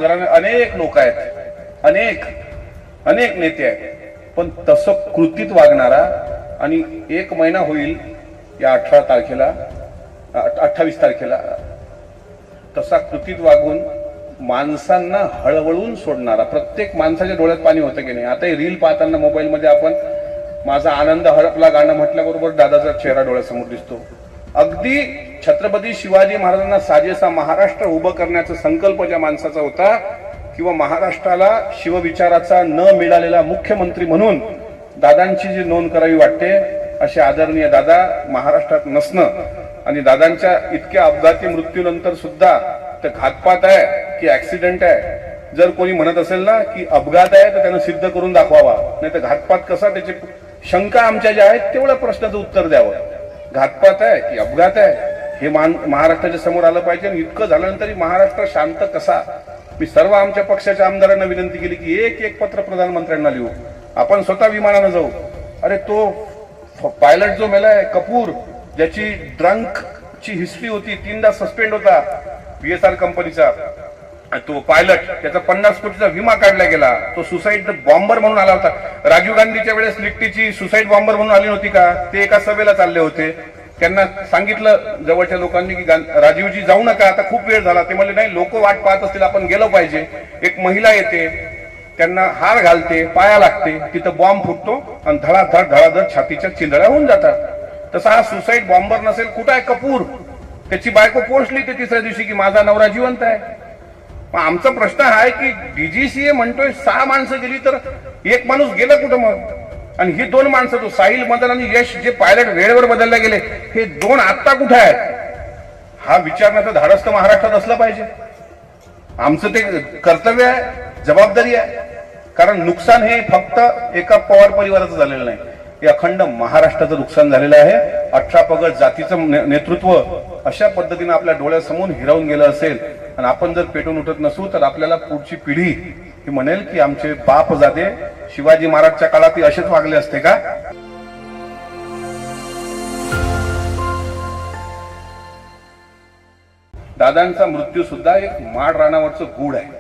अनेक लोक आहेत, अनेक अनेक नेते आहेत, पण तसं कृतीत वागणारा आणि 1 महिना होईल या 28 तारखेला तसा कृतीत वागून माणसांना हळवळून सोडणारा, प्रत्येक माणसाच्या डोळ्यात पाणी होतं की नाही. आता रील पाहताना मोबाईलमध्ये आपण माझा आनंद हरपला गाणं म्हटल्याबरोबर दादाचा चेहरा डोळ्यासमोर दिसतो. अगदी छत्रपती शिवाजी महाराजांना साजेसा महाराष्ट्र उभं करण्याचा संकल्प ज्या माणसाचा होता, किंवा महाराष्ट्राला शिवविचाराचा न मिळालेला मुख्यमंत्री म्हणून दादांची जी नोंद करावी वाटते, असे आदरणीय दादा महाराष्ट्रात नसणं आणि दादांच्या इतक्या अपघाती मृत्यूनंतर सुद्धा ते घातपात आहे की ऍक्सिडेंट आहे. जर कोणी म्हणत असेल ना की अपघात आहे तर त्यानं सिद्ध करून दाखवावा, नाही तर घातपात कसा, त्याची शंका आमच्या ज्या आहेत तेवढ्या प्रश्नाचं उत्तर द्यावं. घातपात आहे की अपघात आहे हे महाराष्ट्राच्या समोर आलं पाहिजे. इतकं झाल्यानंतरही महाराष्ट्र शांत कसा? मी सर्व आमच्या पक्षाच्या आमदारांना विनंती केली की एक पत्र प्रधानमंत्र्यांना लिहू, आपण स्वतः विमानानं जाऊ. अरे तो पायलट जो मेलाय कपूर, ज्याची ड्रंक ची हिस्ट्री होती, 3दा सस्पेंड होता PSR कंपनीचा, तो पायलट, त्याचा 50 कोटीचा विमा काढला गेला. तो सुसाईड बॉम्बर म्हणून आला होता. राजीव गांधीच्या वेळेस लिट्टीची सुसाईड बॉम्बर म्हणून आली नव्हती का? ते एका सभेला चालले होते. त्यांना सांगितलं जवळच्या लोकांनी की राजीवजी जाऊ नका, आता खूप वेळ झाला. ते म्हणले नाही, लोक वाट पाहत असतील, आपण गेलो पाहिजे. एक महिला येते, त्यांना हार घालते, पाया लागते, तिथं बॉम्ब फुटतो आणि धडाधड छातीच्या चिंधड्या होऊन जातात. तसा हा सुसाईड बॉम्बर नसेल. कुठं आहे कपूर? त्याची बायको पोहोचली ते तिसऱ्या दिवशी की माझा नवरा जिवंत आहे. आमचा प्रश्न हा आहे की DGCA म्हणतोय 6 माणसं गेली, तर एक माणूस गेला कुठं मग? आणि ही 2 माणसं, तो साहिल मदन आणि यश, जे पायलट वेळेवर बदलले गेले, हे 2 आत्ता कुठे आहेत? हा विचारण्याचं धाडस तर महाराष्ट्रात असलं पाहिजे. आमचं ते कर्तव्य आहे, जबाबदारी आहे. कारण नुकसान हे फक्त एका पवार परिवाराचं झालेलं नाही, हे अखंड महाराष्ट्राचं नुकसान झालेलं आहे. 18 पगड जातीचं नेतृत्व अशा पद्धतीने आपल्या डोळ्यासमोर हिरावून गेलं असेल आणि आपण जर पेटून उठत नसू तर आपल्याला पुढची पिढी ही म्हणेल की आमचे बाप जाते शिवाजी महाराजच्या काळात असेच वागले असते का? दादांचा मृत्यू सुद्धा एक माळ रानावरचं गूढ आहे.